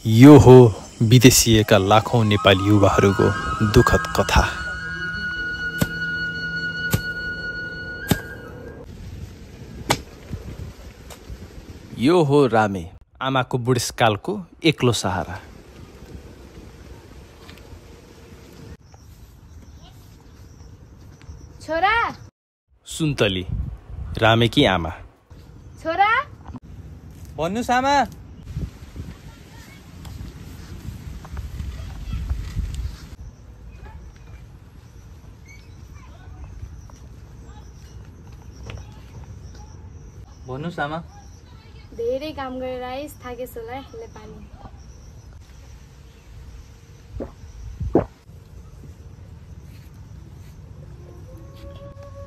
यो हो विदेशिएका लाखौं नेपाली युवाहरूको दुःखद कथा। यो हो रामे, आमाको बुढेसकालको एक्लो सहारा। छोरा सुन्तली, रामेकी आमा। छोरा भन्नुस् आमा। भन्नुस् आमा। धेरै काम गरेर आइस, थाकेछ होला ले पानी।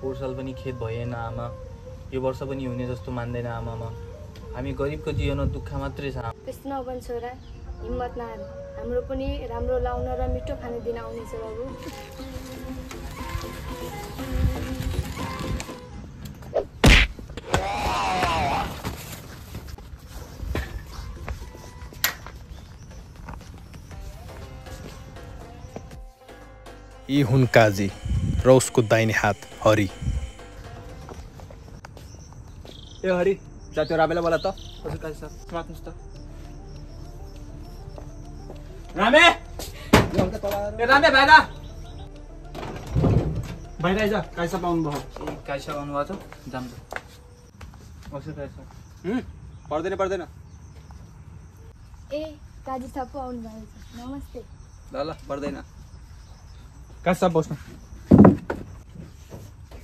पोहोर साल पनि खेत भएन आमा, यो वर्ष पनि हुने जस्तो मान्दैन आमामा। हामी गरिबको जीवनमा दुःख मात्रै छ। त्यस्तो नभन् छोरा, हिम्मत नहार। हाम्रो पनि राम्रो लाउन र मिठो खाने दिन आउनेछ बाबु। यी हुन् काजी र उसको दाहिने हात हरि। ए हरि, जा त्यो रामेलाई बोला त। हजुर काजी साहब, माग्नुस् त। रामे! ए रामे बाहिर! बाहिर आइज, काजी साहब आउनुभयो। ए काजी साहब आउनुभएको छ, जाम त। हजुर काजी साहब। पर्दैन। ए काजी साहब पो आउनु भएको छ। नमस्ते। ल पर्दैन। काजी साहब बस्नु।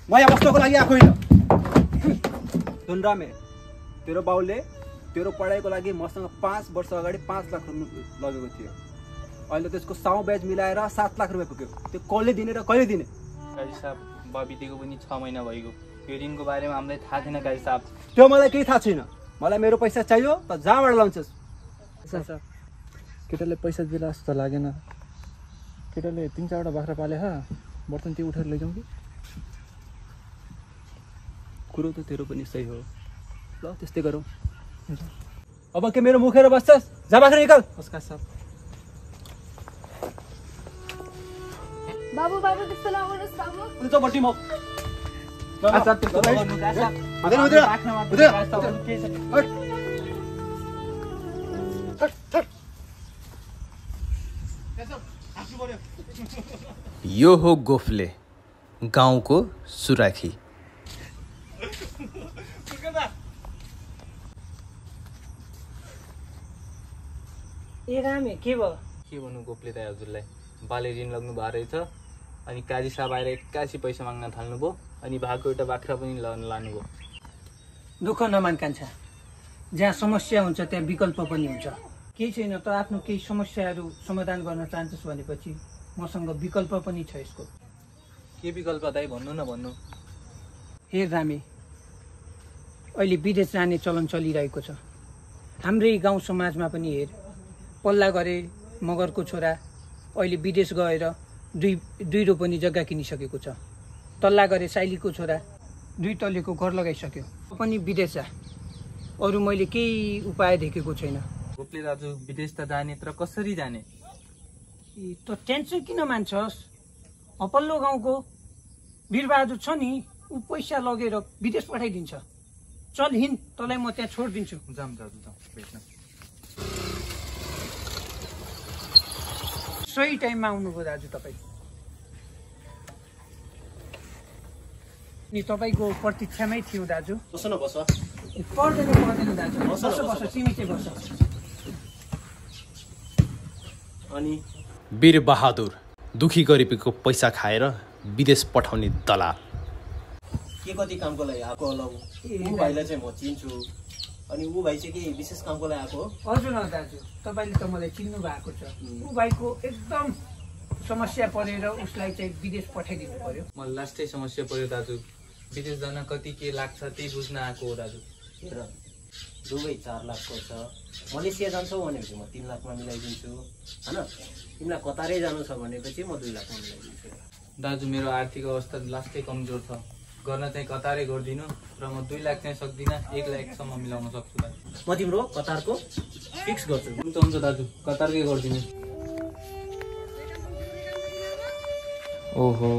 म यहाँ बस्नको लागि आएको होइन। सुन रामे, तेरो बाउले तेरो पढाइको लागि मसँग 5 वर्ष अगाडि 5 लाख रुपियाँ लगेको थियो। अहिले त्यसको साउ ब्याज मिलाएर 7 लाख रुपियाँ पुग्यो। त्यो कसले दिने र कहिले दिने? काजी साहब, बितेको पनि 6 महिना भइगयो। यो ऋणको बारेमा हामीलाई थाहा थिएन काजी साहब। त्यो मलाई केही थाहा छैन। मलाई मेरो पैसा चाहियो त जहाँबाट लाउँछस्। साहब, केटाले पैसा दिला जस्तो लागेन। केटाले 3-4वटा बाख्रा पाले बर्तन त्यो उठेर लैजाउँ कि? कुरो त तेरो पनि सही हो। ल त्यस्तै गरौँ। अब के मेरो मुखेर बस्छस्? जा बाख्रा निकाल। काजी साहब। बाबु त्यस्तो नगर्नुहोस् बाबु। हुन्छ बट्टी म। यो हो गोफले, गाउँको सुराखी। ए रामे, के भयो? के भन्नु गोपले दाइ हजुरलाई, बाले ऋण लाग्नु भएको रहेछ। अनि काजी साहब आएर 81 पैसा माग्न थाल्नुभयो। अनि भएको एउटा बाख्रा पनि लानुभयो। दुःख नमान कान्छा, जहाँ समस्या हुन्छ त्यहाँ विकल्प पनि हुन्छ। केही छैन त आफ्नो केही समस्याहरू समाधान गर्न चाहन्छस् भनेपछि मसँग विकल्प पनि छ यसको। के विकल्प दाइ भन्नु न भन्नु। हेर रामे, अहिले विदेश जाने चलन चलिरहेको छ। हाम्रै गाउँ समाजमा पनि हेर, पल्ला गरे मगरको छोरा अहिले विदेश गएर दुई रोपनी जग्गा किनिसकेको छ। तल्ला गरे साइलीको छोरा 2 तलेको घर लगाइसक्यो। पनि विदेश जा, अरू मैले केही उपाय देखेको छैन। गोपले दाजु, विदेश त जाने तर कसरी जाने? त टेन्सन किन मान्छस्? अपल्लो गाउँको वीरबहादुर छ नि, ऊ पैसा लगेर विदेश पठाइदिन्छ। चल हिँड, तँलाई म त्यहाँ छोडिदिन्छु। जाम दाजु, जाम भेट्न। सही टाइममा आउनुभयो दाजु तपाईँ। नि तपाईँको प्रतीक्षामै थियो दाजु। बस न बस। पर्दैन दाजु, बस तिमी चाहिँ बस। अनि वीरबहादुर, दुखी गरिबीको पैसा खाएर विदेश पठाउने दलाल। के कति कामको लागि आएको होला ऊ भाइलाई चाहिँ म चिन्छु। अनि ऊ भाइ चाहिँ के विशेष कामको लागि आएको हो? हजुर दाजु, तपाईँले त मलाई चिन्नु भएको छ। ऊ भाइको एकदम समस्या परेर उसलाई चाहिँ विदेश पठाइदिनु पर्यो। मलाई लास्टै समस्या पर्यो दाजु। विदेश जान कति के लाग्छ त्यही बुझ्न आएको हो दाजु। हेर, दुवै 4 लाखको छ। मलेसिया जान्छौ भनेपछि म 3 लाखमा मिलाइदिन्छु हैन। तिमीलाई कतारै जानु छ भनेपछि म 2 लाखमा मिलाइदिन्छु। दाजु, मेरो आर्थिक अवस्था लास्टै कमजोर छ। गर्न चाहिँ कतारै गरिदिनु र म 2 लाख चाहिँ सक्दिनँ, 1 लाखसम्म मिलाउन सक्छु दाजु। म तिम्रो कतारको फिक्स गर्छु। हुन्छ दाजु, कतारकै गरिदिनु। ओहो,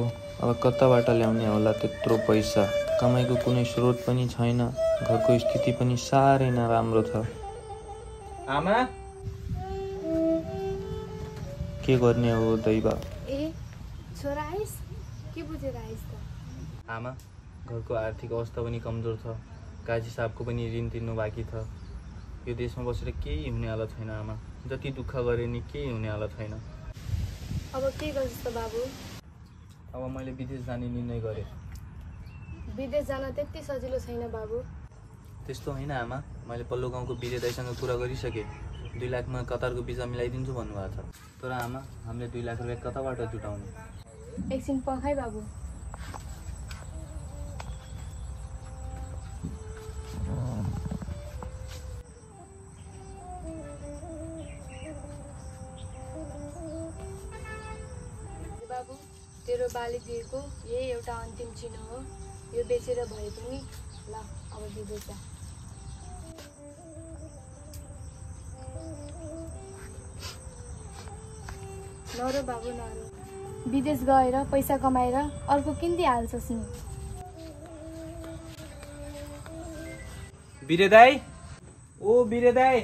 अब कताबाट ल्याउने होला त्यत्रो पैसा? कमाइको कुनै स्रोत पनि छैन, घरको स्थिति पनि साह्रै नराम्रो छ। आमा के गर्ने हो दैवा? ए छोरा आइस, के बुझेर आइस त? आमा, घरको आर्थिक अवस्था पनि कमजोर छ, काजी साहबको पनि ऋण तिर्नु बाँकी छ। यो देशमा बसेर केही हुने हालत छैन आमा, जति दुःख गरे नि केही हुने हालत छैन। अब के गर्छस् त बाबु? अब मैले विदेश जाने निर्णय गरेँ। विदेश जान त्यति सजिलो छैन बाबु। त्यस्तो होइन आमा, मैले पल्लो गाउँको बिरे दाइसँग कुरा गरिसकेँ। 2 लाखमा कतारको भिजा मिलाइदिन्छु भन्नुभएको छ। तर आमा, हामीले 2 लाख रुपियाँ कताबाट जुटाउने? एकछिन पर्खाइ बाबु। बाबु, तेरो बाली दिएको यही एउटा अन्तिम चिनो हो। यो बेचेर भए पनि ल अब विदेश जा। नरो बाबु नरो, विदेश गएर पैसा कमाएर अर्को किनिदिइहाल्छस् नि। बिरे दाई, ओ बिरे दाई।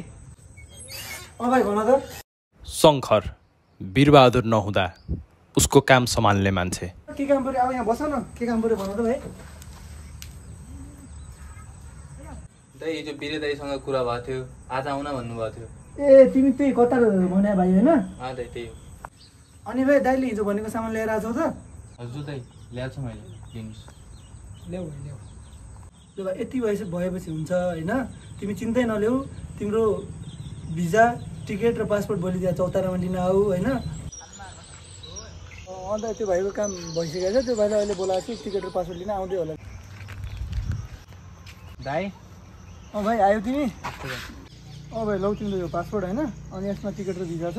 भाइ भन त। शङ्कर वीरबहादुर नहुँदा उसको काम सम्हाल्ने मान्छे। के काम पर्यो? अब यहाँ बस न, के काम पर्यो भन त भाइ। दाइ, हिजो बिरे दाइसँग कुरा भएको थियो, आज आउन भन्नुभएको थियो। ए तिमी त्यही कतार भने भाइ होइन? दाइ त्यही हो। अनि भाइ दाइले हिजो भनेको सामान लिएर आएको छौ त? हजुर दाइ, ल्याएको छु मैले, लिनुहोस्। ल्याऊ भाइ ल्याऊ। त्यो भाइ यति भएपछि हुन्छ होइन? तिमी चिन्तै नल्याऊ, तिम्रो भिजा टिकट र पासपोर्ट भोलि त्यहाँ चौतारामा लिन आऊ होइन? अन्त त्यो भाइको काम भइसकेको छ, त्यो भाइलाई अहिले बोलाएको छु, टिकट र पासपोर्ट लिन आउँदै होला। दाइ भाइ आयो तिमी? भाइ लौ तिम्रो यो पासपोर्ट होइन, अनि यसमा टिकट र भिजा छ।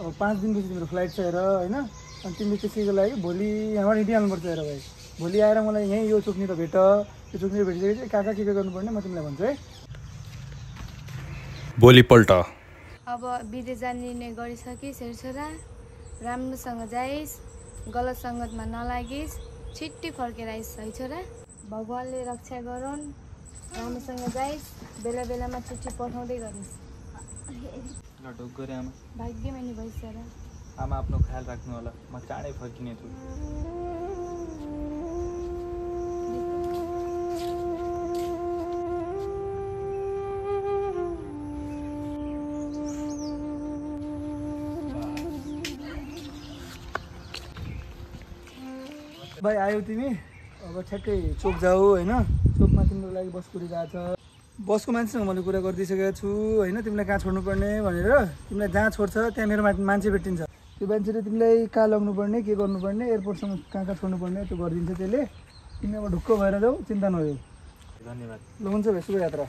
अब 5 दिनपछि तिम्रो फ्लाइट छ हेर होइन? अनि तिमीले त्यसैको लागि भोलि यहाँबाट हिँडिहाल्नुपर्छ हेर भाइ। भोलि आएर मलाई यहीँ यो चोकनिर भेट, यो चोकनिर भेटिसकेपछि कहाँ के गर्नुपर्ने म तिमीलाई भन्छु है। भोलिपल्ट अब विदेश जाने निर्णय गरिसकिस् हेर छोरा, राम्रोसँग जाइस्, गलत सङ्गतमा नलागिस्, छिट्टी फर्केर आइस् है छोरा। भगवान्ले रक्षा गरून्, राम्रोसँग जाइस्, बेला बेलामा चिठी पठाउँदै गरिस्। ल ढोक गरे आमा। भाग्यमानी भइस् छोरा। आमा आफ्नो ख्याल राख्नु होला, म चाँडै फर्किने छु। भाइ आयो तिमी? अब ठ्याक्कै चोक जाऊ होइन? चोकमा तिम्रो लागि बस कुरिरहेको छ। बसको मान्छेसँग मैले कुरा गरिदिइसकेको छु होइन? तिमीलाई कहाँ छोड्नुपर्ने भनेर। तिमीलाई जहाँ छोड्छ त्यहाँ मेरो मान्छे भेटिन्छ। त्यो मान्छेले तिमीलाई कहाँ लग्नुपर्ने, के गर्नुपर्ने, एयरपोर्टसम्म कहाँ छोड्नुपर्ने त्यो गरिदिन्छ त्यसले। तिमी अब ढुक्क भएर जाऊ, चिन्ता नगर्नु। धन्यवाद। ल हुन्छ भाइ, शुभयात्रा।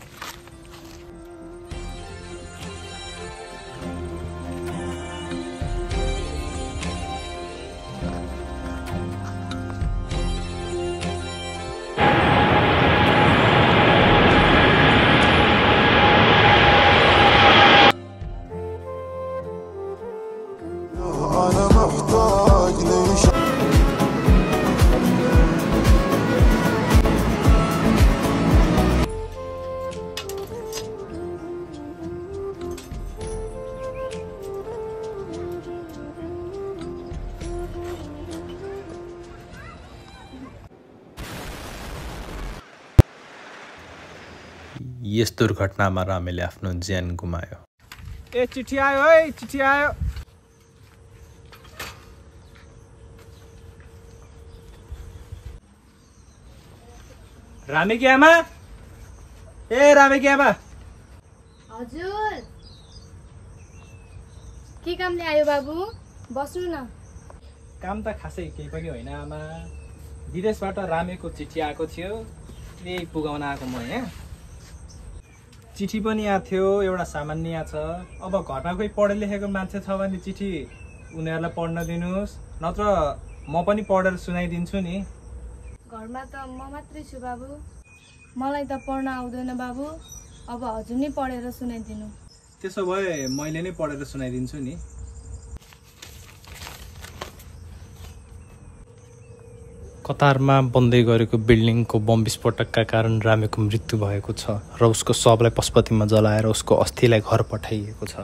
यस दुर्घटनामा रामेले आफ्नो ज्यान गुमायो। ए चिठी आयो है, चिठी आयो। रामेकी आमा, ए रामेकी आमा। हजुर, के कामले आयो बाबु? बस्नु न। काम त खासै केही पनि होइन आमा, विदेशबाट रामेको चिठी आएको थियो, यही पुगाउन आएको म यहाँ। चिठी पनि यहाँ थियो, एउटा सामान्य यहाँ छ। अब घरमा कोही पढे लेखेको मान्छे छ भने चिठी उनीहरूलाई पढ्न दिनुहोस्, नत्र म पनि पढेर सुनाइदिन्छु नि। घरमा त म मात्रै छु बाबु। मलाई त पढ्न आउँदैन बाबु। अब हजुर नै पढेर सुनाइदिनु। त्यसो भए मैले नै पढेर सुनाइदिन्छु नि। कतारमा बन्दै गरेको बिल्डिङको बम विस्फोटकका कारण रामेको मृत्यु भएको छ र उसको शवलाई पशुपतिमा जलाएर उसको अस्थिलाई घर पठाइएको छ।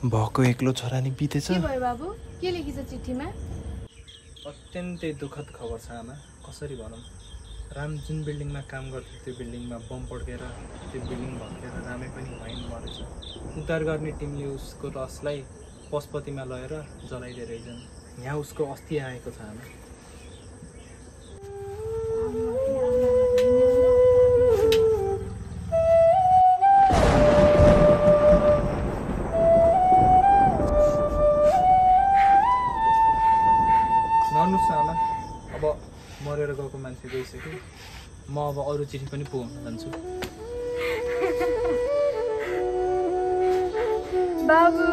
भएको एक्लो छोरा नि बितेछ। के भयो बाबु? के लेखिछ चिठीमा? अत्यन्तै दुःखद खबर छ आमा। कसरी भनौँ, राम जुन बिल्डिङमा काम गर्थ्यो त्यो बिल्डिङमा बम पड्केर त्यो बिल्डिङ भत्केर रामे पनि भइन मरेछ। उद्धार गर्ने टिमले उसको लासलाई पशुपतिमा लगेर जलाइदिएर रहेछन्। यहाँ उसको अस्थि आएको छ आमा। नर्नुहोस् न आमा, अब मरेर गएको मान्छे गइसक्यो। म अब अरू चिठी पनि पुगाउन जान्छु। बाबु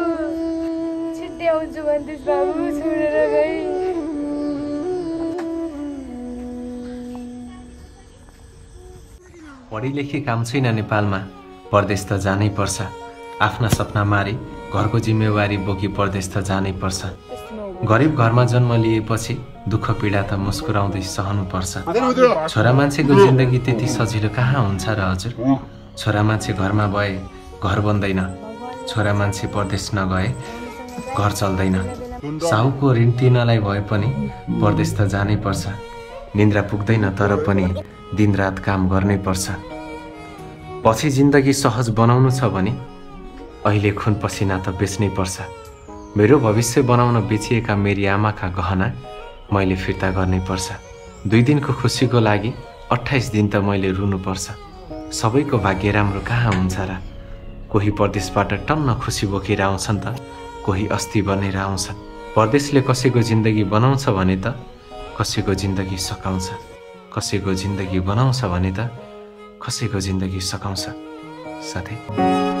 छिट्टै आउँछु भन्दैछ बाबु, छोडेर गई। पढी लेखी काम छैन नेपालमा, परदेश त जानै पर्छ। आफ्ना सपना मारी घरको जिम्मेवारी बोकी परदेश त जानै पर्छ। गरिब घरमा जन्म लिएपछि दुःख पीडा त मुस्कुराउँदै सहनु पर्छ। छोरा मान्छेको जिन्दगी त्यति सजिलो कहाँ हुन्छ र हजुर? छोरा मान्छे घरमा भए घर बन्दैन, छोरा मान्छे परदेश नगए घर चल्दैन। साहुको ऋण तिर्नलाई भए पनि परदेश त जानै पर्छ। निन्द्रा पुग्दैन तर पनि दिनरात काम गर्नै पर्छ। पछि जिन्दगी सहज बनाउनु छ भने अहिले खुन पसिना त बेच्नै पर्छ। मेरो भविष्य बनाउन बेचिएका मेरी आमाका गहना मैले फिर्ता गर्नै पर्छ। 2 दिनको खुसीको लागि 28 दिन त मैले रुनुपर्छ। सबैको भाग्य राम्रो कहाँ हुन्छ र? कोही परदेशबाट टन्न खुसी बोकेर आउँछन् त कोही अस्ति बनेर आउँछन्। परदेशले कसैको जिन्दगी बनाउँछ भने त कसैको जिन्दगी सकाउँछ, कसैको जिन्दगी बनाउँछ भने त कसैको जिन्दगी सकाउँछ। साथै